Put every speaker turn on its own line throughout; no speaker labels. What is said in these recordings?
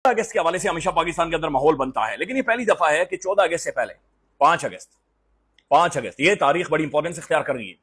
अगस्त के हवाले से हमेशा पाकिस्तान के अंदर माहौल बनता है, लेकिन ये पहली दफा है कि 14 अगस्त से पहले 5 अगस्त ये तारीख बड़ी इंपॉर्टेंस इख्तियार कर रही है।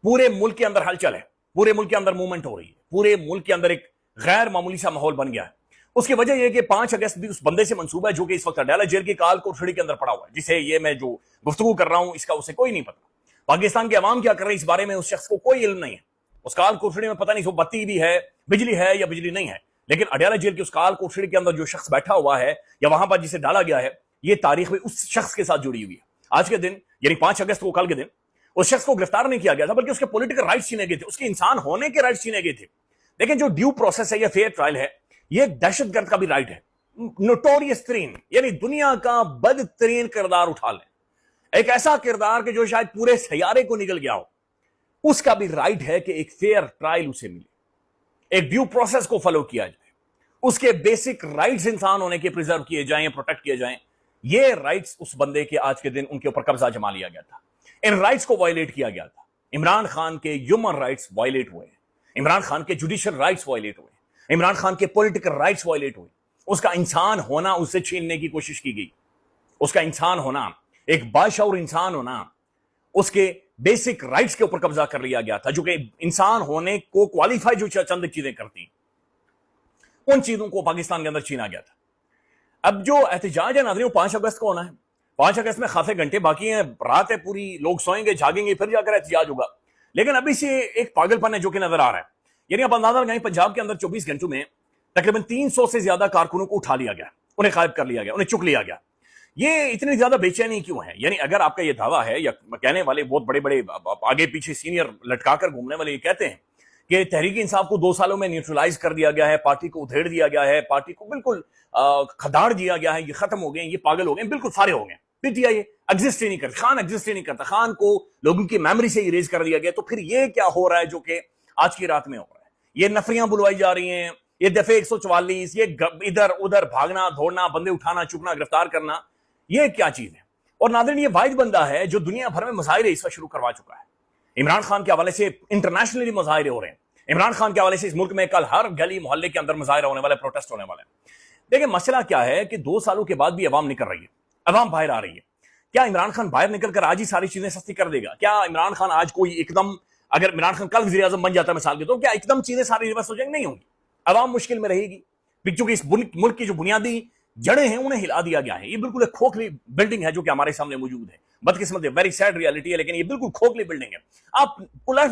पूरे मुल्क के अंदर हलचल है, पूरे मुल्क के अंदर मूवमेंट हो रही है, पूरे मुल्क के अंदर एक गैर मामूली सा माहौल बन गया है। उसकी वजह यह कि 5 अगस्त भी उस बंदे से मंसूबा है जो कि इस वक्त अडयाला जेल की काल कोठड़ी के अंदर पड़ा हुआ है, जिसे ये मैं जो गुफ्तगू कर रहा हूं इसका उसे कोई नहीं पता। पाकिस्तान के अवाम क्या कर रहे हैं इस बारे में उस शख्स को कोई इल्म नहीं है। उस काल कोठड़ी में पता नहीं बत्ती भी है, बिजली है या बिजली नहीं है, लेकिन अडयाला जेल की उस काल कोठड़ी के अंदर जो शख्स बैठा हुआ है या वहां पर जिसे डाला गया है, ये तारीख में उस शख्स के साथ जुड़ी हुई है। आज के दिन यानी 5 अगस्त को, कल के दिन, उस शख्स को गिरफ्तार नहीं किया गया था, बल्कि उसके पॉलिटिकल राइट्स छीने गए थे, उसके इंसान होने के राइट्स छीने गए थे। लेकिन जो ड्यू प्रोसेस है या फेयर ट्रायल है, ये एक दहशतगर्द का भी राइट है। नोटोरियस तरीन यानी दुनिया का बदतरीन किरदार उठा ले, एक ऐसा किरदार के जो शायद पूरे सैयारे को निकल गया हो, उसका भी राइट है कि एक फेयर ट्रायल उसे मिले, एक ड्यू प्रोसेस को फॉलो किया जाए, उसके बेसिक राइट्स इंसान होने के प्रिजर्व किए जाएं, प्रोटेक्ट किए जाएं। ये राइट्स उस बंदे के आज के दिन उनके ऊपर कब्जा जमा लिया गया था, इन राइट्स को वायलेट किया गया था। इमरान खान के ह्यूमन राइट्स वायलेट हुए, इमरान खान के जुडिशियल राइट्स वायलेट हुए, इमरान खान के पॉलिटिकल राइट्स वायलेट हुए, उसका इंसान होना उससे छीनने की कोशिश की गई, उसका इंसान होना, एक बाशऊर इंसान होना, उसके बेसिक राइट्स के ऊपर कब्जा कर लिया गया था, जो कि इंसान होने को क्वालिफाई जो चंद चीजें करती, उन चीजों को पाकिस्तान के अंदर छीना गया था। अब जो एहतजाज है नाज़रीन 5 अगस्त को होना है। 5 अगस्त में खासे घंटे बाकी हैं, रात है पूरी, लोग सोएंगे जागेंगे, फिर जाकर एहतजाज होगा। लेकिन अभी से एक पागलपन है जो कि नजर आ रहा है। यानी आप अंदाजा लगाएं, पंजाब के अंदर 24 घंटों में तकरीबन 300 से ज्यादा कारकुनों को उठा लिया गया, उन्हें गायब कर लिया गया, उन्हें चुक लिया गया। ये इतनी ज्यादा बेचैनी क्यों है? यानी अगर आपका ये दावा है, या कहने वाले बहुत बड़े बड़े आगे पीछे सीनियर लटकाकर घूमने वाले ये कहते हैं कि तहरीक इंसाफ को 2 सालों में न्यूट्रलाइज कर दिया गया है, पार्टी को उधेड़ दिया गया है, पार्टी को बिल्कुल खदाड़ दिया गया है, ये खत्म हो गए, ये पागल हो गए, बिल्कुल सारे हो गए, पीटीआई एग्जिस्ट ही नहीं करता, खान एग्जिस्ट ही नहीं करता, खान को लोगों की मेमोरी से इरेज कर दिया गया। तो फिर ये क्या हो रहा है जो कि आज की रात में हो रहा है? ये नफरियां बुलवाई जा रही हैं, ये दफे 144, ये इधर उधर भागना दौड़ना, बंदे उठाना चुकना गिरफ्तार करना, ये क्या चीज है? और नाज़रीन ये वाहिद बंदा है जो दुनिया भर में मुजाहिरे इस वक्त शुरू करवा चुका है। इमरान खान के हवाले से इंटरनेशनली मुजाहिरे हो रहे हैं, इमरान खान के हवाले से इस मुल्क में कल हर गली मोहल्ले के अंदर मुजाहिरा होने वाले, प्रोटेस्ट होने वाले। देखिए मसला क्या है कि 2 सालों के बाद भी अवाम निकल रही है, अवाम बाहर आ रही है। क्या इमरान खान बाहर निकलकर आज ही सारी चीजें सस्ती कर देगा? क्या इमरान खान आज कोई एकदम, अगर इमरान खान कल वज़ीर आज़म बन जाता मिसाल के, तो क्या एकदम चीजें सारी रिवर्स हो जाएंगी? नहीं होंगी, अवाम मुश्किल में रहेगी, क्योंकि इस मुल्क की जो बुनियादी जड़ें हैं उन्हें हिला दिया गया है। ये बिल्कुल एक खोखली बिल्डिंग है जो कि हमारे सामने मौजूद है। बदकिस्मत है, वेरी सैड रियलिटी है, लेकिन ये बिल्कुल खोखली बिल्डिंग है। आप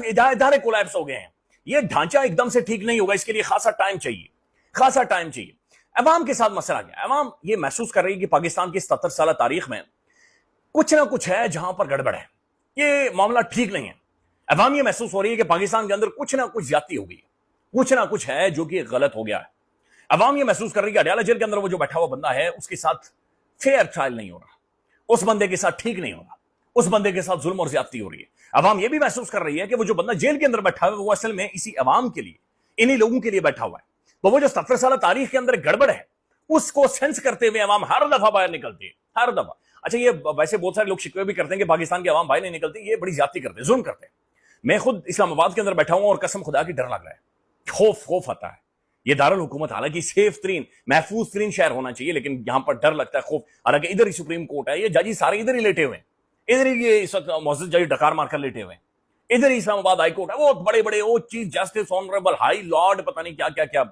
इदारे कोलैप्स हो गए हैं, ये ढांचा एकदम से ठीक नहीं होगा, इसके लिए खासा टाइम चाहिए, खासा टाइम चाहिए। अवाम के साथ मसला गया, अवाम ये महसूस कर रही है कि पाकिस्तान की 77 साल तारीख में कुछ ना कुछ है जहां पर गड़बड़ है, ये मामला ठीक नहीं है। अवाम ये महसूस हो रही है कि पाकिस्तान के अंदर कुछ ना कुछ ज्यादती हो गई, कुछ ना कुछ है जो कि गलत हो गया है। अवाम ये महसूस कर रही है कि अडयाला जेल के अंदर वो जो बैठा हुआ बंदा है उसके साथ फेयर ट्रायल नहीं हो रहा, उस बंदे के साथ ठीक नहीं हो रहा, उस बंदे के साथ जुल्म और ज्यादती हो रही है। अवाम ये भी महसूस कर रही है कि वो जो बंदा जेल के अंदर बैठा हुआ है वो असल में इसी अवाम के लिए, इन्हीं लोगों के लिए बैठा हुआ है। तो वो जो 70 साल तारीख के अंदर गड़बड़ है उसको सेंस करते हुए अवाम हर दफा बाहर निकलती है, हर दफा। अच्छा, ये वैसे बहुत सारे लोग शिकवे भी करते हैं कि पाकिस्तान के अवाम बाहर नहीं निकलती, ये बड़ी ज्यादती करते हैं, जुल्म करते हैं। मैं खुद इस्लामाबाद के अंदर बैठा हूं और कसम खुदा की डर लग रहा है, खौफ आता है। ये दारुल हुकूमत हालांकि सेफ तरीन महफूज तरीन शहर होना चाहिए, लेकिन यहां पर डर लगता है, खौफ। हालांकि इधर ही सुप्रीम कोर्ट है, ये जजेस सारे इधर ही लेटे हुए हैं, इधर ही ये इस वक्त मौजूद जज डकार मारकर लेटे हुए हैं, इधर ही इस्लामाबाद हाई कोर्ट है, वो बड़े बड़े वो chief justice honourable high Lord पता नहीं क्या क्या क्या।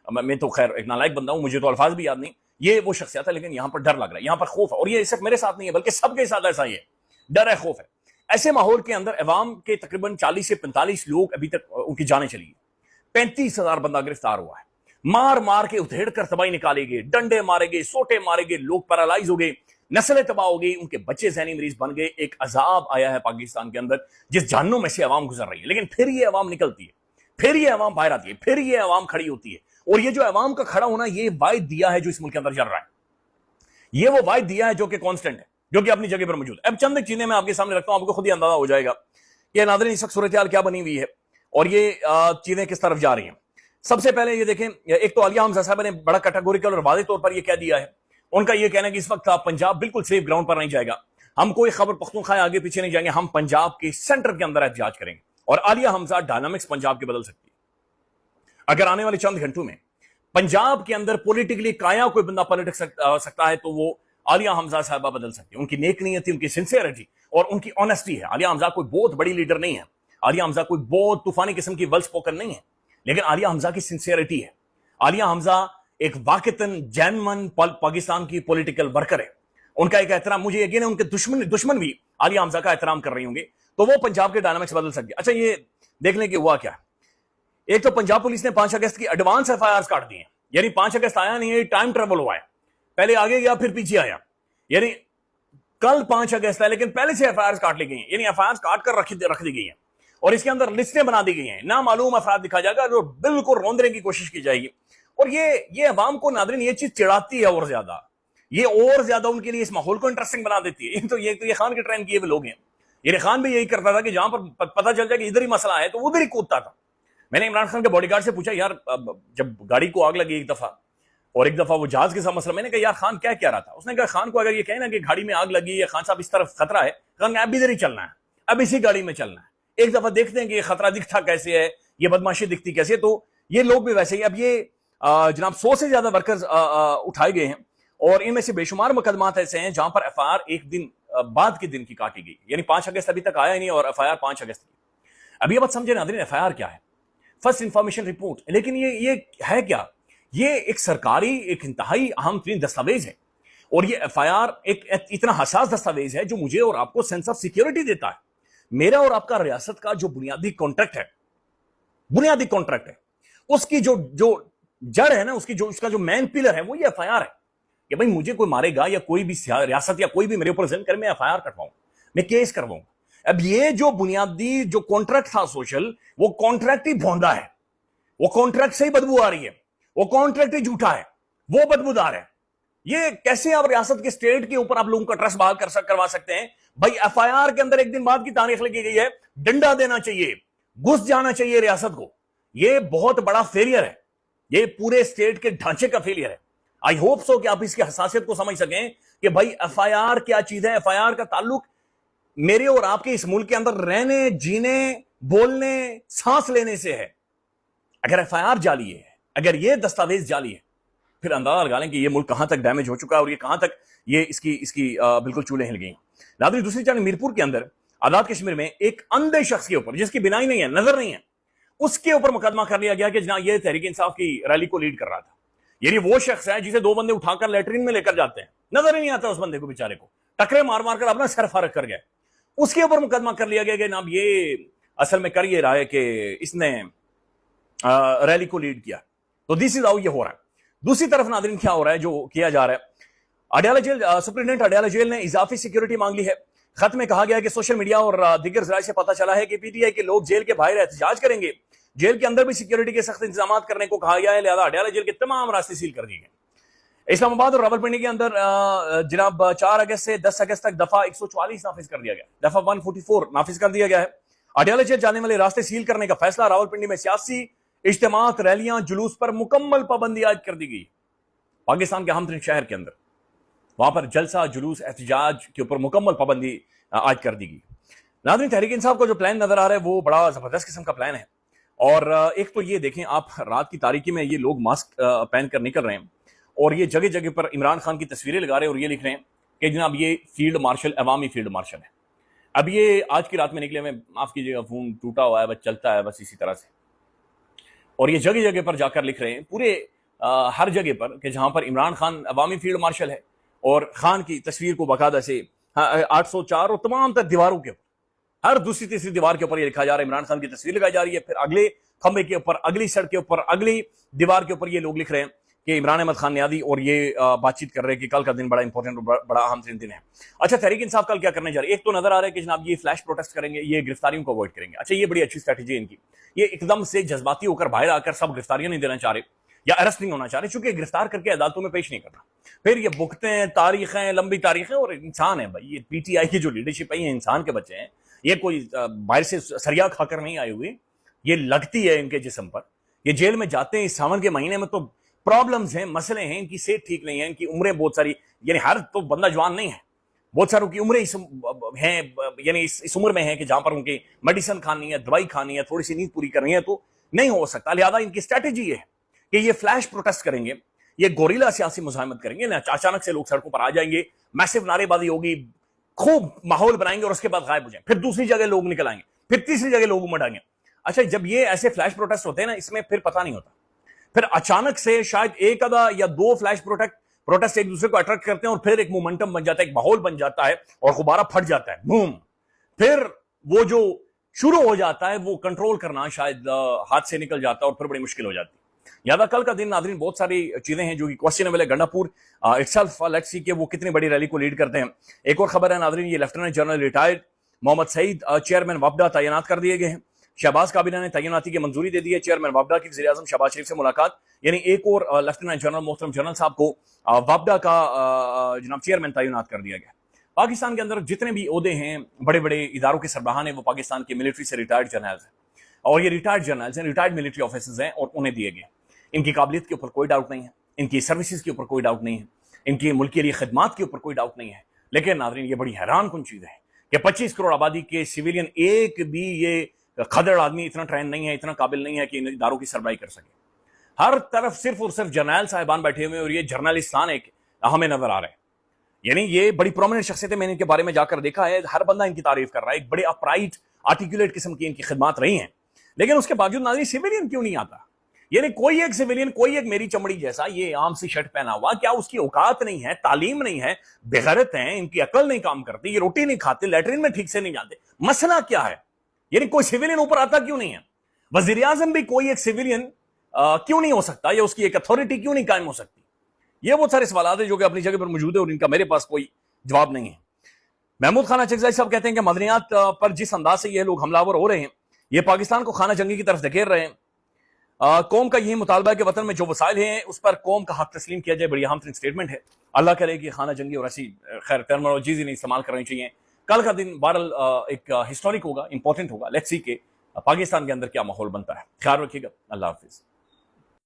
मैं तो खैर एक नालायक बंदा हूं, मुझे तो अल्फाज भी याद नहीं, ये वो शख्सियत है, लेकिन यहां पर डर लग रहा है, यहां पर खौफ है। और ये सिर्फ मेरे साथ नहीं है बल्कि सबके साथ ऐसा ही है, डर है, खौफ है। ऐसे माहौल के अंदर अवाम के तकरीबन 40 से 45 लोग अभी तक उनकी जानें चली, 35,000 बंदा गिरफ्तार हुआ है, मार मार के उधेड़ कर तबाही निकाले गए, डंडे मारे गए, सोटे मारे गए, लोग पैरालाइज हो गए, नस्लें तबाह हो गई, उनके बच्चे ज़हनी मरीज बन गए। एक अजाब आया है पाकिस्तान के अंदर जिस जानों में से अवाम गुजर रही है। लेकिन फिर ये अवाम निकलती है, फिर ये अवाम बाहर आती है, फिर ये अवाम खड़ी होती है। और ये जो अवाम का खड़ा होना, ये वायद दिया है जो इस मुल्क के अंदर चल रहा है, ये वो वायद दिया है जो कि कांस्टेंट है, जो कि अपनी जगह पर मौजूद है। अब चंद चीजें मैं आपके सामने रखता हूं, आपको खुद ही अंदाजा हो जाएगा कि नाज़रीन इस वक्त सूरत हाल क्या बनी हुई है और ये चीजें किस तरफ जा रही हैं। सबसे पहले ये देखें, एक तो आलिया हमजा साहब ने बड़ा कैटेगोरिकल और वाज़ेह तौर पर यह कह दिया है, उनका यह कहना है कि इस वक्त पंजाब बिल्कुल सेफ ग्राउंड पर नहीं जाएगा, हम कोई खबर पख्तूनख्वा आगे पीछे नहीं जाएंगे, हम पंजाब के सेंटर के अंदर एहतजाज करेंगे। और आलिया हमजा डायनामिक्स पंजाब के बदल सकती है। अगर आने वाले चंद घंटों में पंजाब के अंदर पॉलिटिकली काया कोई बंदा पलट सकता है तो वो आलिया हमजा साहबा बदल सकती है। उनकी नेक नीयती, उनकी सिंसियरिटी और उनकी ऑनेस्टी है। आलिया हमजा कोई बहुत बड़ी लीडर नहीं है, आलिया हमजा कोई बहुत तूफानी किस्म की वेल स्पोकन नहीं है, लेकिन आलिया हमजा की सिंसियरिटी है। आलिया हमजा एक वाकतन जेन्युइन पाकिस्तान की पॉलिटिकल वर्कर है। उनका एक एहतराम, मुझे यकीन है उनके दुश्मन भी आलिया हमजा का एहतराम कर रही होंगे, तो वो पंजाब के डायनामिक्स बदल सकती है। अच्छा, ये देखने की हुआ क्या है, एक तो पंजाब पुलिस ने 5 अगस्त की एडवांस एफआईआर काट दी है, यानी 5 अगस्त आया नहीं है, टाइम ट्रेवल हुआ है, पहले आगे गया फिर पीछे आया, यानी कल 5 अगस्त है लेकिन पहले से एफआईआर काट ली गई है, यानी एफआईआर काट कर रख दी गई है और इसके अंदर लिस्टें बना दी गई हैं, ना मालूम अफराद दिखा जाएगा जो बिल्कुल रौंदने की कोशिश की जाएगी। और ये अवाम को नादरीन ये चीज चिढ़ाती है और ज्यादा उनके लिए इस माहौल को इंटरेस्टिंग बना देती है। ये खान के ट्रेंड किए हुए लोग हैं। ये खान भी यही करता था कि जहां पर पता चल जाए कि इधर ही मसला है तो उधर ही कूदता था। मैंने इमरान खान के बॉडीगार्ड से पूछा, यार जब गाड़ी को आग लगी एक दफा और एक दफा वो जहाज के साथ मसला, मैंने कहा यार खान क्या कह रहा था? उसने कहा खान को अगर ये कहे ना कि गाड़ी में आग लगी है, खान साहब इस तरफ खतरा है, खान अब इधर ही चलना है, अब इसी गाड़ी में चलना है, एक दफा देखते हैं कि ये खतरा दिखता कैसे है, ये बदमाशी दिखती कैसे है। तो ये लोग भी वैसे ही। अब ये जनाब 100 से ज्यादा वर्कर्स उठाए गए हैं और इनमें से बेशुमार मुकदमात ऐसे हैं जहां पर एफआईआर एक दिन बाद के दिन की काटी गई, यानी 5 अगस्त अभी तक आया ही नहीं और एफआईआर 5 अगस्त की। अभी ये बात समझे नाज़रीन, एफआईआर क्या है? First information report. लेकिन ये है क्या? ये एक सरकारी, एक इंतहाई अहम तरीन दस्तावेज है और ये एफआईआर एक इतना हसास दस्तावेज है जो मुझे और आपको सेंस ऑफ सिक्योरिटी देता है। मेरा और आपका रियासत का जो बुनियादी कॉन्ट्रैक्ट है, उसकी जो जड़ है ना, उसका जो मेन पिलर है वो ये एफआईआर है कि भाई मुझे कोई मारेगा या कोई भी रियासत या कोई भी मेरे ऊपर जुल्म करे, मैं एफआईआर कटवाऊं, मैं केस करवाऊं। अब ये जो बुनियादी जो कॉन्ट्रैक्ट था सोशल, वो कॉन्ट्रैक्ट ही भोंदा है, वो कॉन्ट्रैक्ट से ही बदबू आ रही है, वो कॉन्ट्रैक्ट ही झूठा है, वो बदबूदार है। ये कैसे आप रियासत के स्टेट के ऊपर आप लोगों का ट्रस्ट बहाल करवा सकते हैं? भाई एफआईआर के अंदर एक दिन बाद की तारीख लगी गई है, डंडा देना चाहिए, घुस जाना चाहिए रियासत को। ये बहुत बड़ा फेलियर है, ये पूरे स्टेट के ढांचे का फेलियर है। आई होप सो कि आप इसकी हसासियत को समझ सकें कि भाई एफआईआर क्या चीज है। एफआईआर का ताल्लुक मेरे और आपके इस मुल्क के अंदर रहने, जीने, बोलने, सांस लेने से है। अगर एफआईआर जाली है, अगर ये दस्तावेज जाली है, फिर अंदाजा लगा लें कि ये मुल्क कहां तक डैमेज हो चुका है और ये कहां तक ये इसकी बिल्कुल चूल्हे हिल गई। नाज़रीन, दूसरी जानिब मीरपुर के अंदर आजाद कश्मीर में एक अंधे शख्स के ऊपर, जिसकी बिनाई नहीं है, नजर नहीं है, उसके ऊपर मुकदमा कर लिया गया कि जनाब ये तहरीक इंसाफ की रैली को लीड कर रहा था। यानी वो शख्स है जिसे 2 बंदे उठाकर लेटरिन में लेकर जाते हैं, नजर ही नहीं आता उस बंदे को, बेचारे को टकरे मार मार कर अपना सर फारक कर गए। उसके ऊपर मुकदमा कर लिया गया कि जनाब ये असल में कर ये रहा है कि इसने रैली को लीड किया। तो दिस इज हाउ ये हो रहा है। दूसरी तरफ नाज़रीन क्या हो रहा है, जो किया जा रहा है, Adiala jail superintendent Adiala jail ने इजाफी सिक्योरिटी मांग ली है। खत में कहा गया है कि सोशल मीडिया और दीगर जराये से पता चला है कि पीटीआई के लोग जेल के बाहर एहतजाज करेंगे। जेल के अंदर भी सिक्योरिटी के सख्त इंतजाम करने को कहा गया है, लिहाजा अडयाला जेल के तमाम रास्ते सील कर दिए गए। इस्लामाबाद और रावलपिंडी के अंदर जनाब 4 अगस्त से 10 अगस्त तक दफा 144 नाफिज कर दिया गया, दफा 144 नाफिज कर दिया गया है। अडयाला जेल जाने वाले रास्ते सील करने का फैसला। रावलपिंडी में सियासी इज्तिमात, रैलियां, जुलूस पर मुकम्मल पाबंदी आयद कर दी गई। पाकिस्तान के अहम तरीन शहर के अंदर वहां पर जलसा, जुलूस, एहतजाज के ऊपर मुकम्मल पाबंदी आयद कर दी गई। नाज़रीन, तहरीक इंसाफ का जो प्लान नजर आ रहा है वो बड़ा जबरदस्त किस्म का प्लान है। और एक तो ये देखें आप, रात की तारीकी में ये लोग मास्क पहन कर निकल रहे हैं और ये जगह जगह पर इमरान खान की तस्वीरें लगा रहे हैं और ये लिख रहे हैं कि जनाब ये फील्ड मार्शल, अवामी फील्ड मार्शल है। अब ये आज की रात में निकले हुए, माफ कीजिएगा फोन टूटा हुआ है, बस चलता है बस इसी तरह से, और ये जगह जगह पर जाकर लिख रहे हैं पूरे हर जगह पर कि जहां पर इमरान खान अवामी फील्ड मार्शल है और खान की तस्वीर को बाकायदा से 804 और तमाम तर दीवारों के ऊपर, हर दूसरी तीसरी दीवार के ऊपर ये लिखा जा रहा है, इमरान खान की तस्वीर लगाई जा रही है। फिर अगले खंबे के ऊपर, अगली सड़क के ऊपर, अगली दीवार के ऊपर ये लोग लिख रहे हैं कि इमरान अहमद खान नियादी, और ये बातचीत कर रहे हैं कि कल का दिन बड़ा इंपॉर्टेंट, बड़ा अहम दिन है। अच्छा, तहरीक इंसाफ कल क्या करने जा रही है? एक तो नजर आ रहा है कि जनाब ये फ्लैश प्रोटेस्ट करेंगे, ये गिरफ्तारियों को अवॉइड करेंगे। अच्छा, ये बड़ी अच्छी स्ट्रैटेजी है इनकी। ये एकदम से जज्बाती होकर बाहर आकर सब गिरफ्तारियां नहीं देना चाह रहे या अरेस्ट नहीं होना चाह रहे, चूंकि गिरफ्तार करके अदालतों में पेश नहीं करना, फिर ये भुगतें, तारीखें, लंबी तारीखें। और इंसान है भाई, ये पीटीआई की जो लीडरशिप है ये इंसान के बच्चे हैं, ये कोई बाहर से सरिया खाकर नहीं आई हुई, ये लगती है इनके जिस्म पर। ये जेल में जाते हैं इस सावन के महीने में तो प्रॉब्लम्स हैं, मसले हैं, इनकी सेहत ठीक नहीं है, इनकी उम्रें बहुत सारी, यानी हर तो बंदा जवान नहीं है, बहुत सारों की उम्रें हैं, यानी इस उम्र में है कि जहां पर उनकी मेडिसिन खानी है, दवाई खानी है, थोड़ी सी नींद पूरी करनी है, तो नहीं हो सकता। लिहाजा इनकी स्ट्रैटेजी है کہ یہ فلیش پروٹیسٹ کریں گے, یہ گوریلا سیاسی مزاحمت کریں گے, اچانک سے لوگ سڑکوں پر آ جائیں گے, میسو نعرے بازی ہوگی, خوب ماحول بنائیں گے اور اس کے بعد غائب ہو جائیں, پھر دوسری جگہ لوگ نکل آئیں گے, پھر تیسری جگہ لوگ امڑ آئیں گے. اچھا جب یہ ایسے فلیش پروٹیسٹ ہوتے ہیں نا, اس میں پھر پتہ نہیں ہوتا, پھر اچانک سے شاید ایک آدھا یا دو فلیش پروٹیسٹ ایک دوسرے کو اٹریکٹ کرتے ہیں اور پھر ایک مومنٹم بن جاتا ہے, ایک ماحول بن جاتا ہے اور غبارہ پھٹ جاتا ہے, بوم, پھر وہ جو شروع ہو جاتا ہے وہ کنٹرول کرنا شاید ہاتھ سے نکل جاتا ہے اور پھر بڑی مشکل ہو جاتی ہے. یاد کل کا دن ناظرین بہت ساری چیزیں ہیں جو کہ کوسچنیبل ہے. گنڈاپور اٹسیلف لیٹس سی کہ وہ کتنی بڑی ریلی کو لیڈ کرتے ہیں. ایک اور خبر ہے ناظرین, یہ لیفٹیننٹ جنرل ریٹائرڈ محمد سعید چیئرمین وابڈا تعینات کر دیے گئے ہیں. شہباز کابینہ نے تعیناتی کی منظوری دے دی ہے. چیئرمین وابڈا کی وزیر اعظم شہباز شریف سے ملاقات, یعنی ایک اور لیفٹیننٹ جنرل محترم جنرل صاحب کو وابڈا کا جناب چیئرمین تعینات کر دیا گیا. پاکستان کے اندر جتنے بھی عہدے ہیں بڑے بڑے اداروں کے سربراہان ہیں وہ پاکستان کے ملٹری سے ریٹائرڈ جرنلز ہیں, اور یہ ریٹائرڈ جرنلز ہیں, ریٹائرڈ ملٹری آفیسرز ہیں اور انہیں دیے گئے. ان کی قابلیت کے اوپر کوئی ڈاؤٹ نہیں ہے, ان کی سروسز کے اوپر کوئی ڈاؤٹ نہیں ہے, ان کی ملک کے لیے خدمات کے اوپر کوئی ڈاؤٹ نہیں ہے. لیکن ناظرین یہ بڑی حیران کن چیز ہے کہ 25 کروڑ آبادی کے سویلین ایک بھی یہ خدڑ آدمی اتنا ٹرین نہیں ہے, اتنا قابل نہیں ہے کہ ان اداروں کی سربراہی کر سکے. ہر طرف صرف اور صرف جرنیل صاحبان بیٹھے ہوئے اور یہ جرنلستان ایک ہمیں نظر آ رہے ہیں. یعنی یہ بڑی پرومیننٹ شخصیت ہے, میں نے ان کے بارے میں جا کر دیکھا ہے, ہر بندہ ان کی تعریف کر رہا ہے, ایک بڑے اپرائٹ آرٹیکولیٹ قسم کی ان کی خدمات رہی ہیں. لیکن اس کے باوجود ناظرین سویلین کیوں نہیں آتا؟ یعنی کوئی ایک سویلین, کوئی ایک میری چمڑی جیسا یہ عام سی شرٹ پہنا ہوا, کیا اس کی اوقات نہیں ہے, تعلیم نہیں ہے, بغیرت ہیں, ان کی عقل نہیں کام کرتی, یہ روٹی نہیں کھاتے, لیٹرین میں ٹھیک سے نہیں جاتے, مسئلہ کیا ہے؟ یعنی کوئی سویلین اوپر آتا کیوں نہیں ہے؟ وزیر اعظم بھی کوئی ایک سویلین کیوں نہیں ہو سکتا, یا اس کی ایک اتھارٹی کیوں نہیں قائم ہو سکتی؟ یہ بہت سارے سوالات ہیں جو کہ اپنی جگہ پر موجود ہے اور ان کا میرے پاس کوئی جواب نہیں ہے. محمود خانہ چکزائی صاحب کہتے ہیں کہ مدنیات پر جس انداز سے یہ لوگ حملہ آور ہو رہے ہیں, یہ پاکستان کو خانہ جنگی کی طرف دھکیل رہے ہیں. قوم کا یہی مطالبہ ہے کہ وطن میں جو وسائل ہیں اس پر قوم کا حق تسلیم کیا جائے. بڑی اہم ترین اسٹیٹمنٹ ہے. اللہ کرے کہ خانہ جنگی اور ایسی خیر ٹرمنالوجیز ہی نہیں استعمال کرنی چاہیے. کل کا دن بہرحال ایک ہسٹورک ہوگا, امپورٹنٹ ہوگا. لیٹس سی کہ پاکستان کے اندر کیا ماحول بنتا ہے. خیال رکھیے گا. اللہ حافظ.